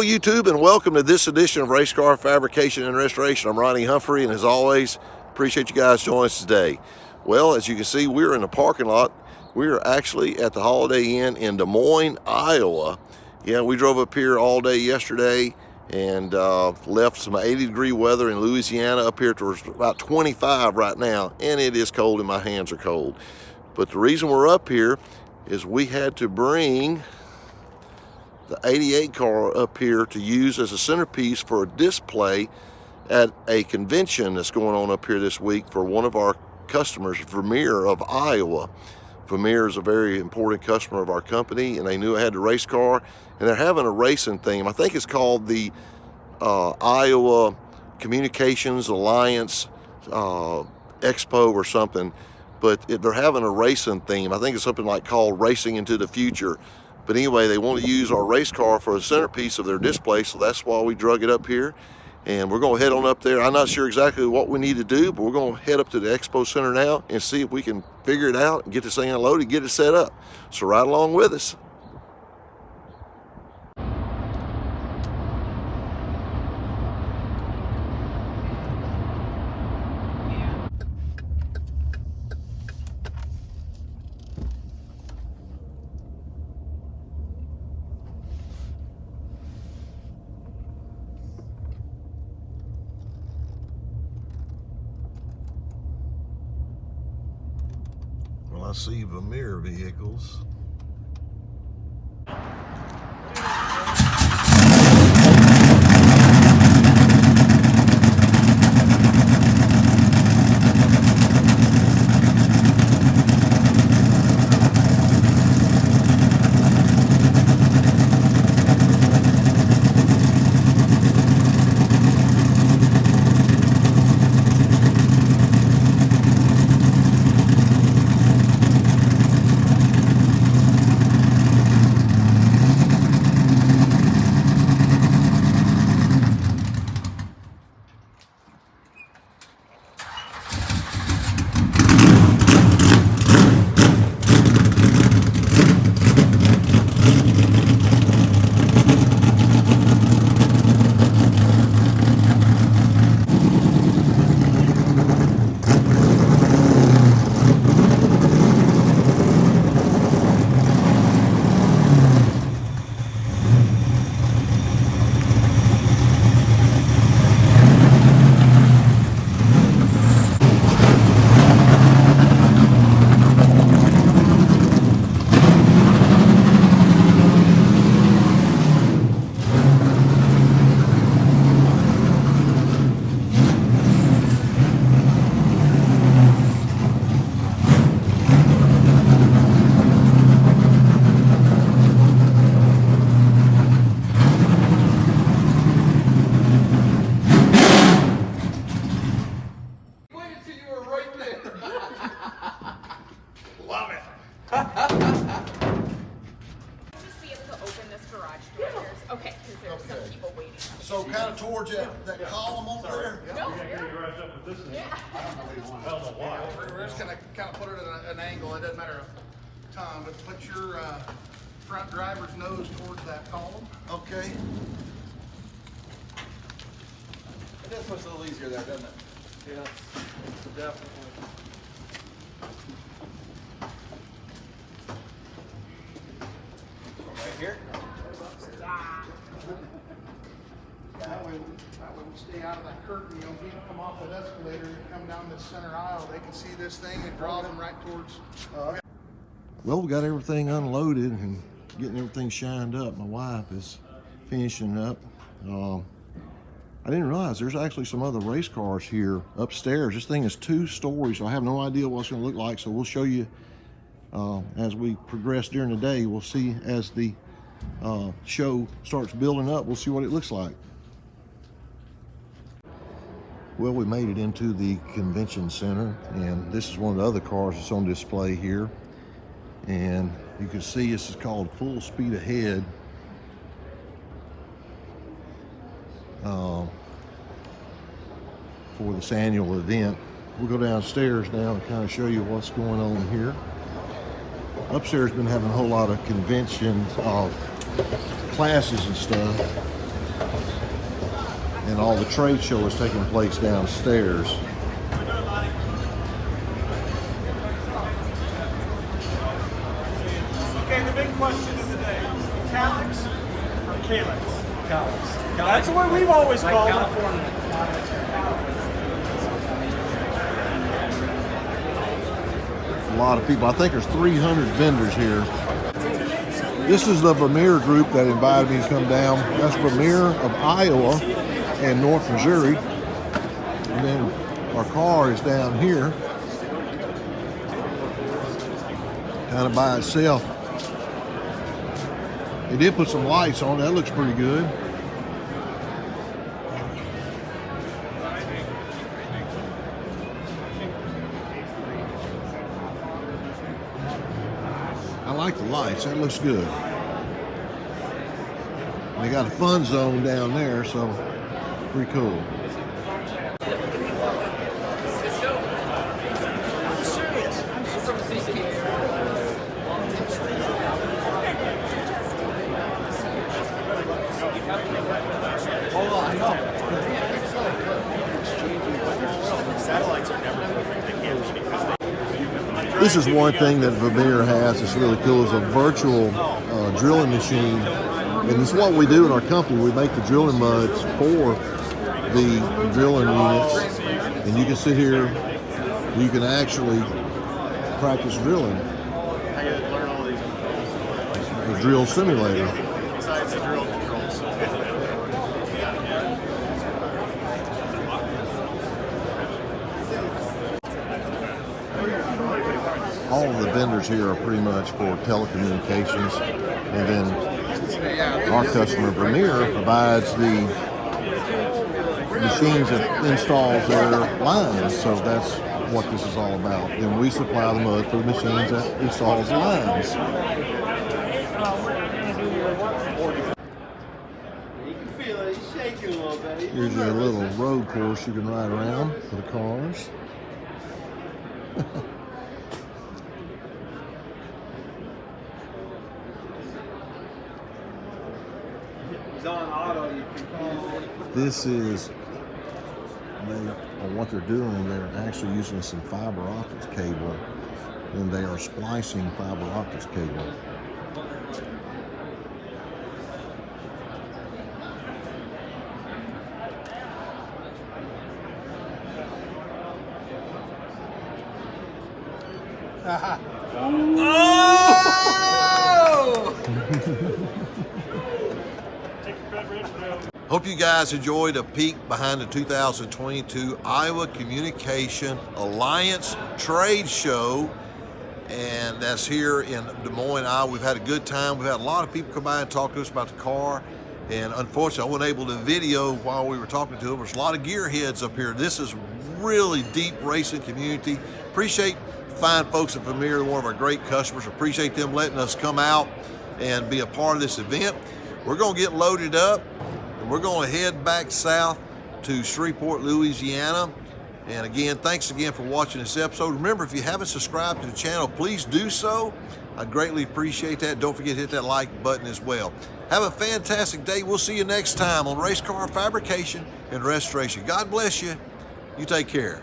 Hello YouTube, and welcome to this edition of Race Car Fabrication and Restoration. I'm Ronnie Humphrey, and as always, appreciate you guys joining us today. Well, as you can see, we're in the parking lot. We're actually at the Holiday Inn in Des Moines, Iowa. Yeah, we drove up here all day yesterday and left some 80-degree weather in Louisiana up here to about 25 right now, and it is cold and my hands are cold. But the reason we're up here is we had to bring the 88 car up here to use as a centerpiece for a display at a convention that's going on up here this week for one of our customers, Vermeer of Iowa. Vermeer is a very important customer of our company, and they knew I had the race car, and they're having a racing theme. I think it's called the Iowa Communications Alliance Expo or something, but they're having a racing theme. I think it's something like called Racing into the Future. But anyway, they want to use our race car for a centerpiece of their display, so that's why we drug it up here. And we're going to head on up there. I'm not sure exactly what we need to do, but we're going to head up to the Expo Center now and see if we can figure it out and get this thing unloaded, get it set up. So ride along with us. Well, I see Vermeer vehicles. So kind of towards that column over there? No, with this thing. Yeah. I don't know why. We're just gonna kind of put it at an angle. It doesn't matter a ton, but put your front driver's nose towards that column. Okay. It does push a little easier there, doesn't it? Yeah, definitely. Right here. That way we stay out of that curtain. You know, if you come off that escalator and come down this center aisle, they can see this thing and draw them right towards. Well, we got everything unloaded and getting everything shined up. My wife is finishing up. I didn't realize there's actually some other race cars here upstairs. This thing is 2 stories, so I have no idea what it's going to look like. So we'll show you as we progress during the day. We'll see as the show starts building up, we'll see what it looks like. Well, we made it into the convention center, and this is one of the other cars that's on display here. And you can see this is called Full Speed Ahead. For this annual event. We'll go downstairs now and kind of show you what's going on here. Upstairs been having a whole lot of conventions, classes and stuff. And all the trade show is taking place downstairs. Okay, the big question of the day: calyx or calyx? Calyx. That's the way we've always called it. A lot of people. I think there's 300 vendors here. This is the Vermeer group that invited me to come down. That's Vermeer of Iowa and North Missouri. And then our car is down here, kind of by itself. They did put some lights on. That looks pretty good. I like the lights. That looks good. They got a fun zone down there, so pretty cool. This is one thing that Vermeer has that's really cool is a virtual drilling machine. And it's what we do in our company. We make the drilling muds for the drilling units. And you can sit here, you can actually practice drilling. The drill simulator. Besides the drill controls. All of the vendors here are pretty much for telecommunications. And then our customer Vermeer provides the machines that installs their lines. So that's what this is all about. And we supply the mud for the machines that installs the lines. You can feel it, he's shaking a little bit. Here's your little road course you can ride around for the cars. He's on auto, you can feel it. This is what they're doing. They're actually using some fiber optics cable, and they are splicing fiber optics cable. Hope you guys enjoyed a peek behind the 2022 Iowa Communication Alliance Trade Show. And that's here in Des Moines, Iowa. We've had a good time. We've had a lot of people come by and talk to us about the car. And unfortunately, I wasn't able to video while we were talking to them. There's a lot of gearheads up here. This is really deep racing community. Appreciate fine folks at Vermeer, one of our great customers. Appreciate them letting us come out and be a part of this event. We're going to get loaded up and we're going to head back south to Shreveport, Louisiana. And again, thanks again for watching this episode. Remember, if you haven't subscribed to the channel, please do so. I'd greatly appreciate that. Don't forget to hit that like button as well. Have a fantastic day. We'll see you next time on Race Car Fabrication and Restoration. God bless you. You take care.